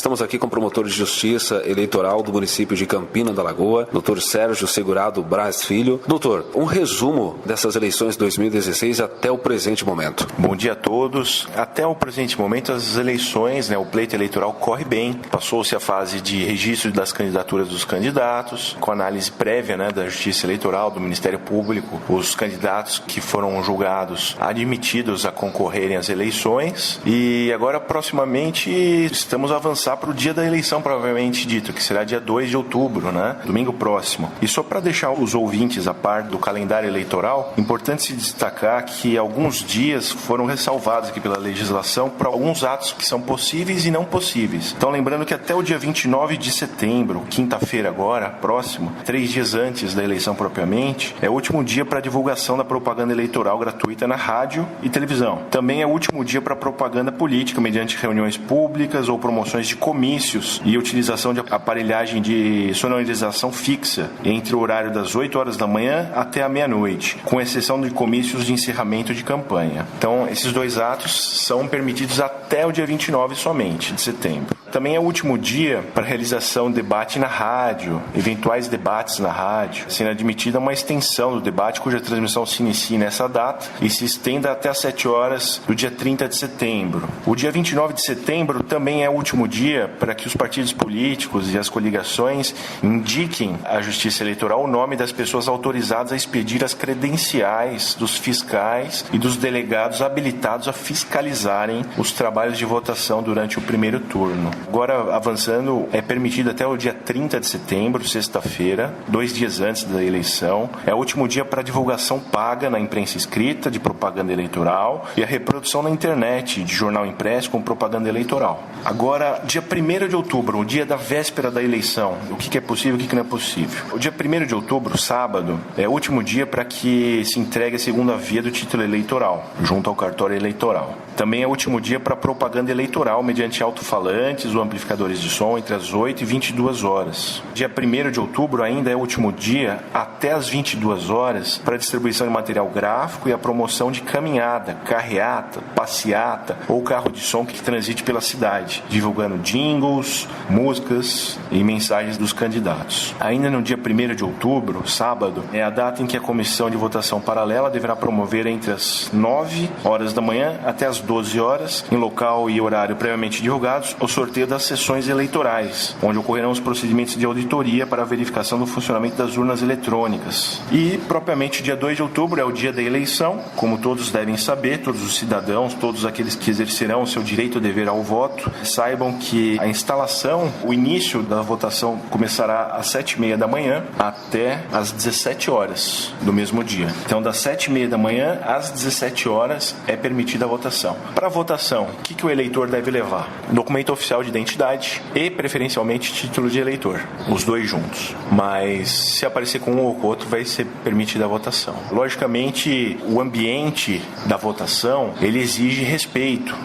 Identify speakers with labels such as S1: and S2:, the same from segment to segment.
S1: Estamos aqui com o promotor de justiça eleitoral do município de Campina da Lagoa, Dr. Sérgio Segurado Braz Filho. Doutor, um resumo dessas eleições de 2016 até o presente momento.
S2: Bom dia a todos. Até o presente momento, as eleições, o pleito eleitoral corre bem. Passou-se a fase de registro das candidaturas dos candidatos, com análise prévia da Justiça Eleitoral, do Ministério Público, os candidatos que foram julgados admitidos a concorrerem às eleições. E agora, proximamente, estamos a avançar para o dia da eleição, provavelmente dito, que será dia 2 de outubro, domingo próximo. E só para deixar os ouvintes a par do calendário eleitoral, importante se destacar que alguns dias foram ressalvados aqui pela legislação para alguns atos que são possíveis e não possíveis. Então, lembrando que até o dia 29 de setembro, quinta-feira agora, próximo, 3 dias antes da eleição propriamente, é o último dia para a divulgação da propaganda eleitoral gratuita na rádio e televisão. Também é o último dia para propaganda política, mediante reuniões públicas ou promoções de comícios e utilização de aparelhagem de sonorização fixa entre o horário das 8 horas da manhã até a meia-noite, com exceção de comícios de encerramento de campanha. Então, esses dois atos são permitidos até o dia 29 somente, de setembro. Também é o último dia para a realização de debate na rádio, eventuais debates na rádio, sendo admitida uma extensão do debate cuja transmissão se inicie nessa data e se estenda até às 7 horas do dia 30 de setembro. O dia 29 de setembro também é o último dia para que os partidos políticos e as coligações indiquem à Justiça Eleitoral o nome das pessoas autorizadas a expedir as credenciais dos fiscais e dos delegados habilitados a fiscalizarem os trabalhos de votação durante o primeiro turno. Agora, avançando, é permitido até o dia 30 de setembro, sexta-feira, 2 dias antes da eleição. É o último dia para divulgação paga na imprensa escrita de propaganda eleitoral e a reprodução na internet de jornal impresso com propaganda eleitoral. Agora, dia 1º de outubro, o dia da véspera da eleição, o que é possível e o que não é possível. O dia 1º de outubro, sábado, é o último dia para que se entregue a segunda via do título eleitoral, junto ao cartório eleitoral. Também é o último dia para propaganda eleitoral mediante alto-falantes ou amplificadores de som entre as 8 e 22 horas. Dia 1º de outubro ainda é o último dia, até as 22 horas, para a distribuição de material gráfico e a promoção de caminhada, carreata, passeata ou carro de som que transite pela cidade, divulgando jingles, músicas e mensagens dos candidatos. Ainda no dia 1º de outubro, sábado, é a data em que a comissão de votação paralela deverá promover entre as 9 horas da manhã até as 12 horas, em local e horário previamente divulgados, o sorteio das sessões eleitorais, onde ocorrerão os procedimentos de auditoria para a verificação do funcionamento das urnas eletrônicas. E, propriamente, dia 2 de outubro é o dia da eleição. Como todos devem saber, todos os cidadãos, todos aqueles que exercerão o seu direito ou dever ao voto, saibam que a instalação, o início da votação começará às 7h30 da manhã até às 17 horas do mesmo dia. Então, das 7h30 da manhã às 17 horas é permitida a votação. Para a votação, o que o eleitor deve levar? Documento oficial de identidade e, preferencialmente, título de eleitor. Os dois juntos. Mas, se aparecer com um ou com outro, vai ser permitida a votação. Logicamente, o ambiente da votação, ele exige respeito,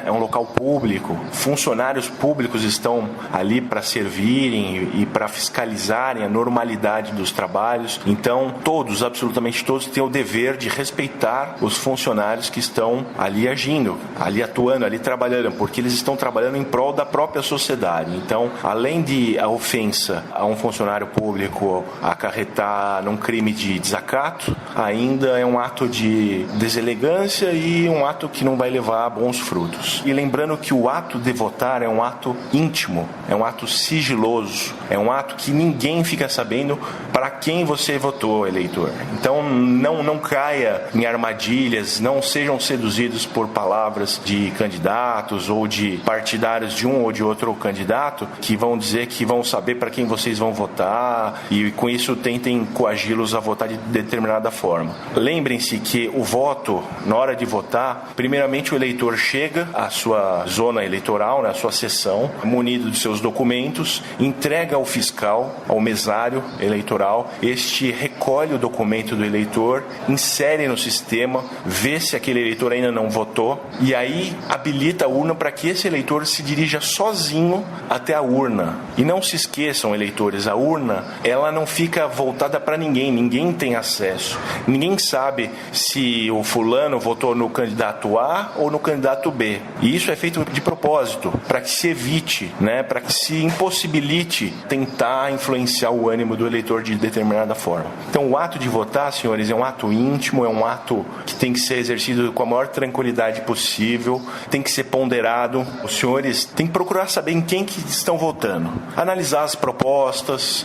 S2: É um local público. Funcionários públicos estão ali para servirem e para fiscalizarem a normalidade dos trabalhos. Então, todos, absolutamente todos, têm o dever de respeitar os funcionários que estão ali agindo, ali atuando, ali trabalhando, porque eles estão trabalhando em prol da própria sociedade. Então, além de a ofensa a um funcionário público acarretar num crime de desacato, ainda é um ato de deselegância e um ato que não vai levar a bons frutos. E lembrando que o ato de votar é um ato íntimo, é um ato sigiloso, é um ato que ninguém fica sabendo para quem você votou, eleitor. Então, não caia em armadilhas, não sejam seduzidos por palavras de candidatos ou de partidários de um ou de outro candidato que vão dizer que vão saber para quem vocês vão votar e com isso tentem coagi-los a votar de determinada forma. Lembrem-se que o voto, na hora de votar, primeiramente o eleitor chega à sua zona eleitoral, à sua sessão, munido de seus documentos, entrega ao fiscal, ao mesário eleitoral, este recolhe o documento do eleitor, insere no sistema, vê se aquele eleitor ainda não votou e aí habilita a urna para que esse eleitor se dirija sozinho até a urna. E não se esqueçam, eleitores, a urna, ela não fica voltada para ninguém, ninguém tem acesso. Ninguém sabe se o fulano votou no candidato A ou no candidato B. E isso é feito de propósito. propósito, para que se evite, para que se impossibilite tentar influenciar o ânimo do eleitor de determinada forma. Então, o ato de votar, senhores, é um ato íntimo, é um ato que tem que ser exercido com a maior tranquilidade possível, tem que ser ponderado. Os senhores têm que procurar saber em quem que estão votando. Analisar as propostas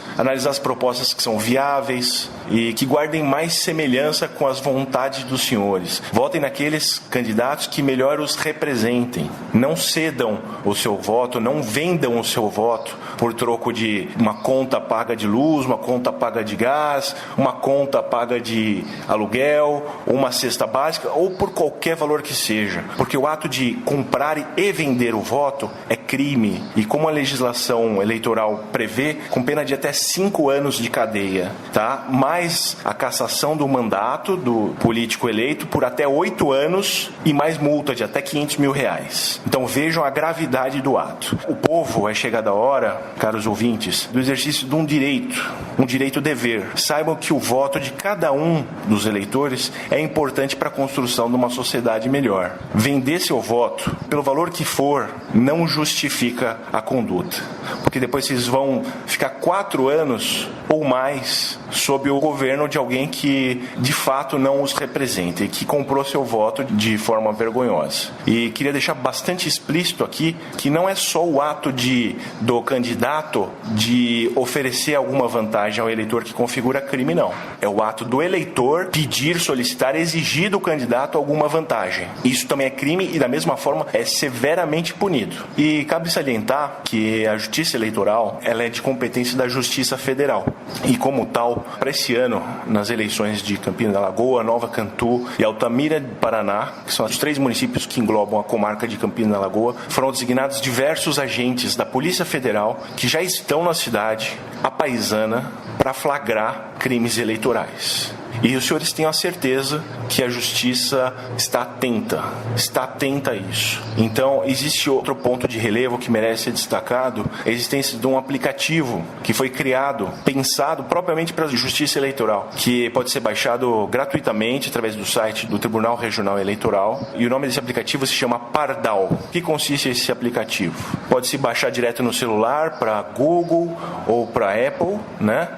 S2: que são viáveis e que guardem mais semelhança com as vontades dos senhores. Votem naqueles candidatos que melhor os representem. Não cedam o seu voto, não vendam o seu voto por troco de uma conta paga de luz, uma conta paga de gás, uma conta paga de aluguel, uma cesta básica ou por qualquer valor que seja. Porque o ato de comprar e vender o voto é crime. E como a legislação eleitoral prevê, com pena de até 5 anos de cadeia, tá? Mais a cassação do mandato do político eleito por até 8 anos e mais multa de até R$500 mil. Então vejam a gravidade do ato. O povo é chegada a hora, caros ouvintes, do exercício de um direito-dever. Saibam que o voto de cada um dos eleitores é importante para a construção de uma sociedade melhor. Vender seu voto, pelo valor que for, não justifica a conduta. Porque depois vocês vão ficar 4 anos ou mais sob o governo de alguém que de fato não os representa e que comprou seu voto de forma vergonhosa. E queria deixar bastante explícito aqui que não é só o ato do candidato de oferecer alguma vantagem ao eleitor que configura crime, não. É o ato do eleitor pedir, solicitar, exigir do candidato alguma vantagem. Isso também é crime e, da mesma forma, é severamente punido. E cabe salientar que a Justiça Eleitoral ela é de competência da Justiça Federal. E, como tal, para esse ano, nas eleições de Campina da Lagoa, Nova Cantu e Altamira de Paraná, que são os 3 municípios que englobam a comarca de Campina da Lagoa, foram designados diversos agentes da Polícia Federal que já estão na cidade, a paisana, para flagrar crimes eleitorais. E os senhores tenham a certeza que a justiça está atenta a isso. Então, existe outro ponto de relevo que merece ser destacado, a existência de um aplicativo que foi criado, pensado propriamente para a justiça eleitoral, que pode ser baixado gratuitamente através do site do Tribunal Regional Eleitoral, e o nome desse aplicativo se chama Pardal. O que consiste esse aplicativo? Pode se baixar direto no celular para Google ou para Apple,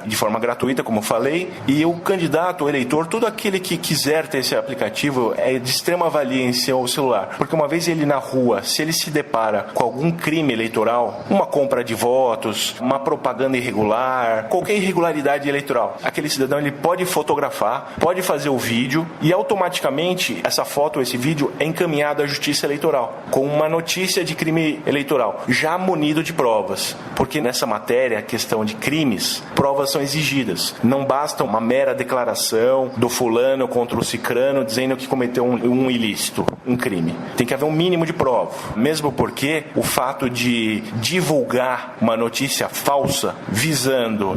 S2: de forma gratuita, como falei, e o candidato, o eleitor, todo aquele que quiser ter esse aplicativo é de extrema valia em seu celular, porque uma vez ele na rua, se ele se depara com algum crime eleitoral, uma compra de votos, uma propaganda irregular, qualquer irregularidade eleitoral, aquele cidadão ele pode fotografar, pode fazer o vídeo e automaticamente essa foto, esse vídeo é encaminhado à Justiça Eleitoral com uma notícia de crime eleitoral, já munido de provas, porque nessa matéria, a questão de crimes, provas são exigidas, não basta uma mera declaração do fulano contra o cicrano dizendo que cometeu um ilícito, um crime. Tem que haver um mínimo de prova. Mesmo porque o fato de divulgar uma notícia falsa,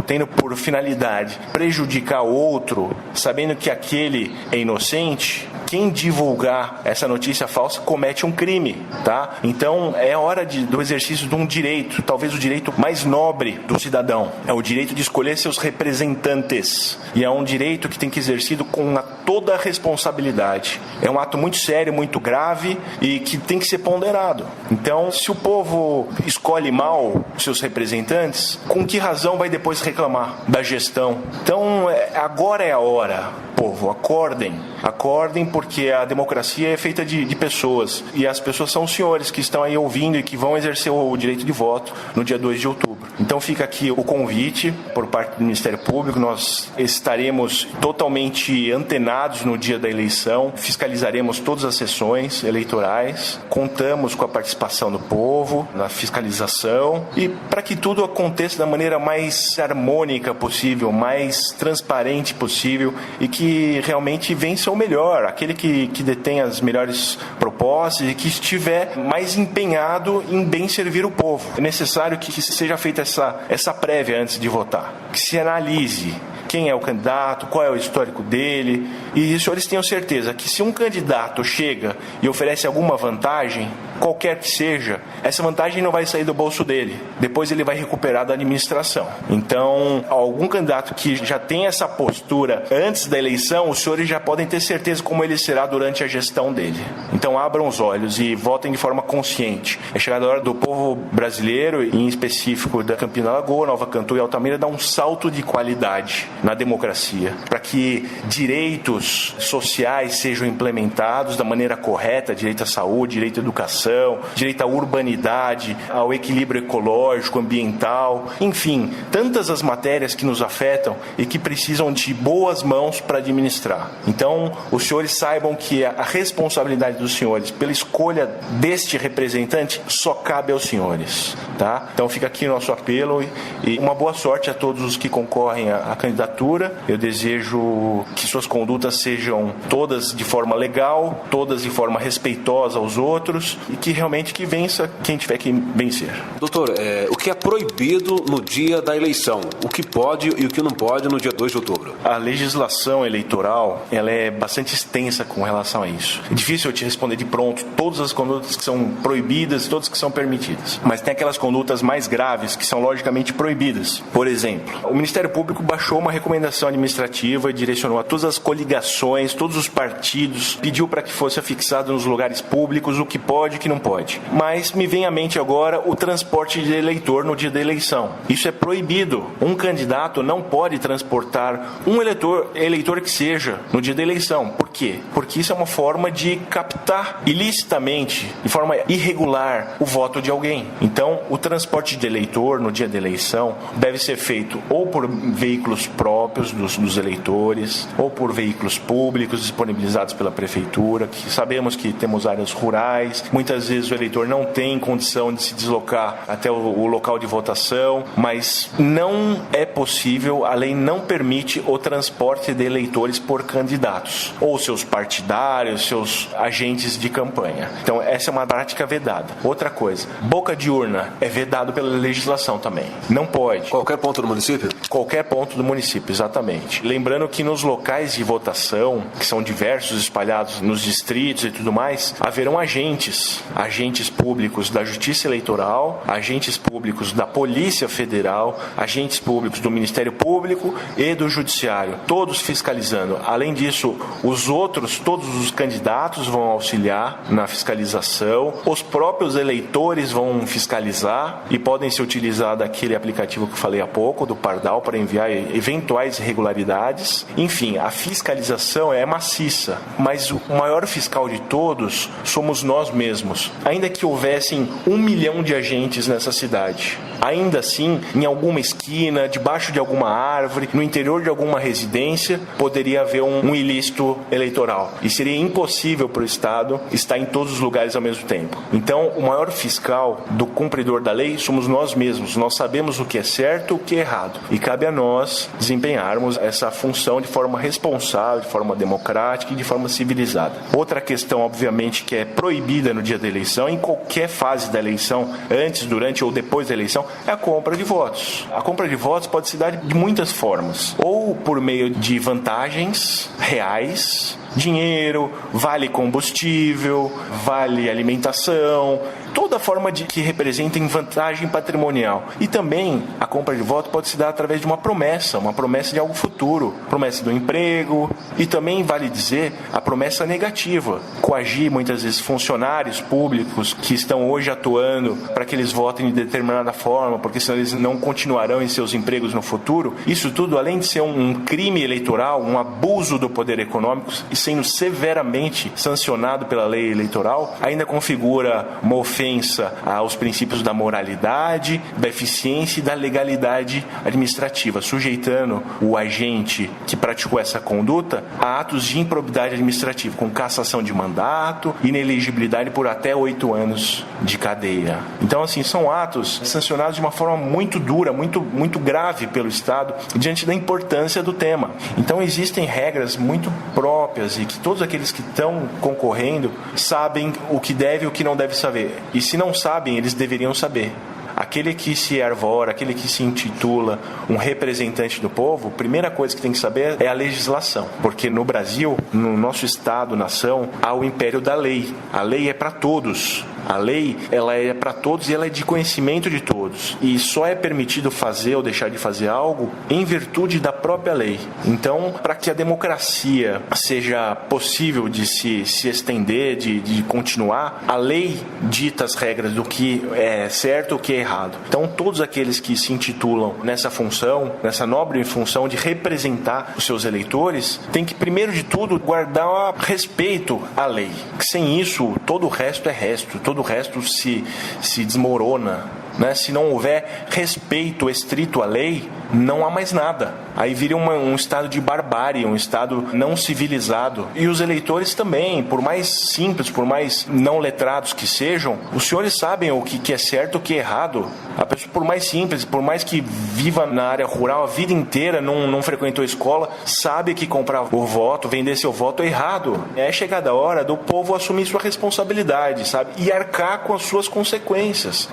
S2: tendo por finalidade prejudicar outro, sabendo que aquele é inocente, quem divulgar essa notícia falsa comete um crime, tá? Então é hora do exercício de um direito, talvez o direito mais nobre do cidadão, é o direito de escolher seus representantes, e é um direito que tem que ser exercido com toda a responsabilidade. É um ato muito sério, muito grave e que tem que ser ponderado. Então, se o povo escolhe mal os seus representantes, com que razão vai depois reclamar da gestão? Então, agora é a hora. Povo, acordem porque a democracia é feita de pessoas e as pessoas são os senhores que estão aí ouvindo e que vão exercer o direito de voto no dia 2 de outubro. Então fica aqui o convite por parte do Ministério Público, nós estaremos totalmente antenados no dia da eleição, fiscalizaremos todas as sessões eleitorais, contamos com a participação do povo na fiscalização e para que tudo aconteça da maneira mais harmônica possível, mais transparente possível e que realmente vença o melhor, aquele que detém as melhores propostas e que estiver mais empenhado em bem servir o povo. É necessário que seja feita essa prévia antes de votar, que se analise quem é o candidato, qual é o histórico dele, e os senhores tenham certeza que se um candidato chega e oferece alguma vantagem, qualquer que seja, essa vantagem não vai sair do bolso dele. Depois ele vai recuperar da administração. Então, algum candidato que já tem essa postura antes da eleição, os senhores já podem ter certeza como ele será durante a gestão dele. Então, abram os olhos e votem de forma consciente. É chegada a hora do povo brasileiro, e em específico da Campina da Lagoa, Nova Cantu e Altamira, dar um salto de qualidade na democracia, para que direitos sociais sejam implementados da maneira correta, direito à saúde, direito à educação, direito à urbanidade, ao equilíbrio ecológico, ambiental, enfim, tantas as matérias que nos afetam e que precisam de boas mãos para administrar. Então, os senhores saibam que a responsabilidade dos senhores pela escolha deste representante só cabe aos senhores, tá? Então fica aqui o nosso apelo e uma boa sorte a todos os que concorrem à candidatura. Eu desejo que suas condutas sejam todas de forma legal, todas de forma respeitosa aos outros e que realmente que vença quem tiver que vencer.
S1: Doutor, o que é proibido no dia da eleição? O que pode e o que não pode no dia 2 de outubro?
S2: A legislação eleitoral, ela é bastante extensa com relação a isso. É difícil eu te responder de pronto todas as condutas que são proibidas e todas que são permitidas. Mas tem aquelas condutas mais graves que são logicamente proibidas. Por exemplo, o Ministério Público baixou uma recomendação administrativa e direcionou a todas as coligações, todos os partidos, pediu para que fosse afixado nos lugares públicos o que pode e o que não pode. Mas me vem à mente agora o transporte de eleitor no dia da eleição. Isso é proibido. Um candidato não pode transportar um eleitor que seja no dia da eleição. Por quê? Porque isso é uma forma de captar ilicitamente, de forma irregular, o voto de alguém. Então, o transporte de eleitor no dia da eleição deve ser feito ou por veículos próprios dos eleitores, ou por veículos públicos disponibilizados pela prefeitura, que sabemos que temos áreas rurais, muitas vezes o eleitor não tem condição de se deslocar até o local de votação, mas não é possível, a lei não permite o transporte de eleitores por candidatos, ou seus partidários, seus agentes de campanha. Então, essa é uma prática vedada. Outra coisa, boca de urna é vedado pela legislação também. Não pode.
S1: Qualquer ponto do município?
S2: Qualquer ponto do município, exatamente. Lembrando que nos locais de votação, que são diversos, espalhados nos distritos e tudo mais, haverão agentes públicos da Justiça Eleitoral, agentes públicos da Polícia Federal, agentes públicos do Ministério Público e do Judiciário, todos fiscalizando. Além disso, todos os candidatos vão auxiliar na fiscalização, os próprios eleitores vão fiscalizar e podem se utilizar daquele aplicativo que eu falei há pouco, do Pardal, para enviar eventuais irregularidades. Enfim, a fiscalização é maciça, mas o maior fiscal de todos somos nós mesmos. Ainda que houvessem 1 milhão de agentes nessa cidade, ainda assim, em alguma esquina, debaixo de alguma árvore, no interior de alguma residência, poderia haver um ilícito eleitoral. E seria impossível para o Estado estar em todos os lugares ao mesmo tempo. Então, o maior fiscal do cumpridor da lei somos nós mesmos. Nós sabemos o que é certo e o que é errado. E cabe a nós desempenharmos essa função de forma responsável, de forma democrática e de forma civilizada. Outra questão, obviamente, que é proibida no dia da eleição, em qualquer fase da eleição, antes, durante ou depois da eleição, é a compra de votos. A compra de votos pode se dar de muitas formas. Ou por meio de vantagens reais, dinheiro, vale combustível, vale alimentação, toda forma que representem vantagem patrimonial. E também a compra de voto pode se dar através de uma promessa de algo futuro, promessa do emprego, e também vale dizer a promessa negativa, coagir muitas vezes funcionários públicos que estão hoje atuando para que eles votem de determinada forma, porque senão eles não continuarão em seus empregos no futuro. Isso tudo, além de ser um crime eleitoral, um abuso do poder econômico, e sendo severamente sancionado pela lei eleitoral, ainda configura uma ofensa aos princípios da moralidade, da eficiência e da legalidade administrativa, sujeitando o agente que praticou essa conduta a atos de improbidade administrativa, com cassação de mandato e inelegibilidade por até 8 anos de cadeia. Então, assim, são atos sancionados de uma forma muito dura, muito grave pelo Estado, diante da importância do tema. Então, existem regras muito próprias e que todos aqueles que estão concorrendo sabem o que deve e o que não deve saber. E se não sabem, eles deveriam saber. Aquele que se arvora, aquele que se intitula um representante do povo, a primeira coisa que tem que saber é a legislação. Porque no Brasil, no nosso Estado, nação, há o império da lei. A lei é para todos. A lei, ela é para todos e ela é de conhecimento de todos. E só é permitido fazer ou deixar de fazer algo em virtude da própria lei. Então, para que a democracia seja possível de se estender, de continuar, a lei dita as regras do que é certo e o que é errado. Então, todos aqueles que se intitulam nessa função, nessa nobre função de representar os seus eleitores, têm que, primeiro de tudo, guardar respeito à lei. Sem isso, todo o resto é resto, todo o resto se desmorona. Se não houver respeito estrito à lei, não há mais nada. Aí vira um estado de barbárie, um estado não civilizado. E os eleitores também, por mais simples, por mais não letrados que sejam, os senhores sabem o que é certo e o que é errado. A pessoa, por mais simples, por mais que viva na área rural a vida inteira, não frequentou escola, sabe que comprar o voto, vender seu voto é errado. É chegada a hora do povo assumir sua responsabilidade, sabe? E arcar com as suas consequências,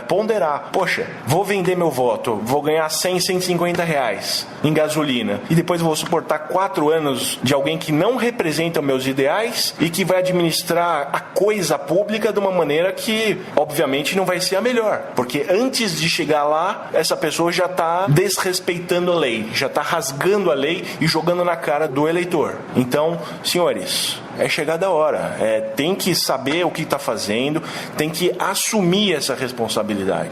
S2: Ponderar. Poxa, vou vender meu voto, vou ganhar 100, 150 reais em gasolina e depois vou suportar 4 anos de alguém que não representa meus ideais e que vai administrar a coisa pública de uma maneira que, obviamente, não vai ser a melhor. Porque antes de chegar lá, essa pessoa já está desrespeitando a lei, já está rasgando a lei e jogando na cara do eleitor. Então, senhores, é chegada a hora. Tem que saber o que está fazendo, tem que assumir essa responsabilidade.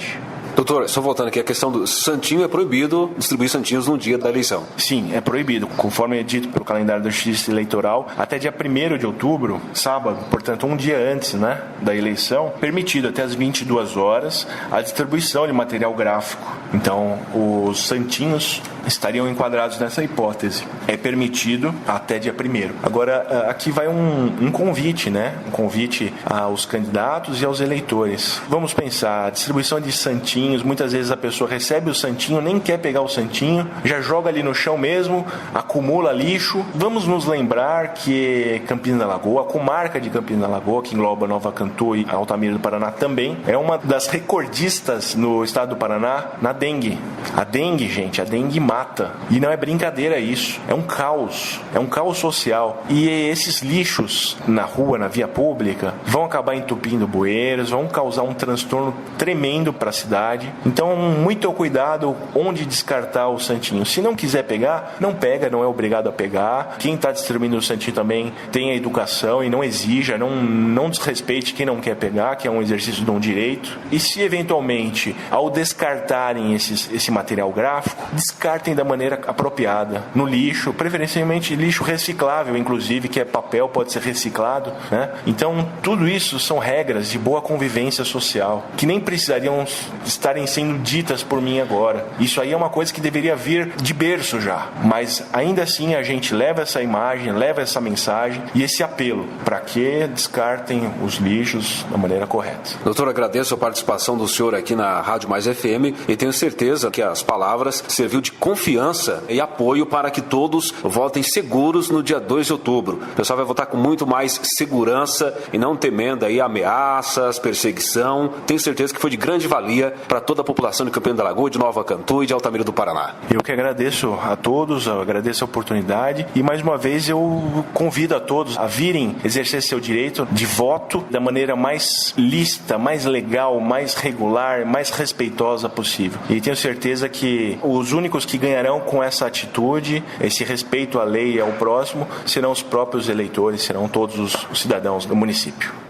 S1: Doutor, só voltando aqui, a questão do santinho é proibido distribuir santinhos no dia da eleição.
S2: Sim, é proibido. Conforme é dito pelo calendário da Justiça Eleitoral, até dia 1º de outubro, sábado, portanto um dia antes da eleição, permitido até as 22 horas a distribuição de material gráfico. Então, os santinhos estariam enquadrados nessa hipótese. É permitido até dia 1º. Agora, aqui vai um convite, Um convite aos candidatos e aos eleitores. Vamos pensar, a distribuição de santinhos, muitas vezes a pessoa recebe o santinho, nem quer pegar o santinho, já joga ali no chão mesmo, acumula lixo. Vamos nos lembrar que Campina da Lagoa, a comarca de Campina da Lagoa, que engloba Nova Cantu e Altamira do Paraná também, é uma das recordistas no estado do Paraná na dengue. A dengue, gente, a dengue mata. E não é brincadeira isso. É um caos social. E esses lixos na rua, na via pública, vão acabar entupindo bueiros, vão causar um transtorno tremendo para a cidade. Então, muito cuidado onde descartar o santinho. Se não quiser pegar, não pega, não é obrigado a pegar. Quem está distribuindo o santinho também tem a educação e não exija, não desrespeite quem não quer pegar, que é um exercício de um direito. E se eventualmente, ao descartarem esse material gráfico, descartem da maneira apropriada, no lixo, preferencialmente lixo reciclável, inclusive, que é papel, pode ser reciclado, Então, tudo isso são regras de boa convivência social, que nem precisariam estarem sendo ditas por mim agora. Isso aí é uma coisa que deveria vir de berço já, mas ainda assim a gente leva essa imagem, leva essa mensagem e esse apelo para que descartem os lixos da maneira correta.
S1: Doutor, agradeço a participação do senhor aqui na Rádio Mais FM e tenho certeza que as palavras serviu de confiança e apoio para que todos votem seguros no dia 2 de outubro. O pessoal vai votar com muito mais segurança e não temendo aí ameaças, perseguição. Tenho certeza que foi de grande valia para toda a população de Campina da Lagoa, de Nova Cantu e de Altamira do Paraná.
S2: Eu que agradeço a todos, eu agradeço a oportunidade e mais uma vez eu convido a todos a virem exercer seu direito de voto da maneira mais lícita, mais legal, mais regular, mais respeitosa possível. E tenho certeza que os únicos que ganharão com essa atitude, esse respeito à lei e ao próximo, serão os próprios eleitores, serão todos os cidadãos do município.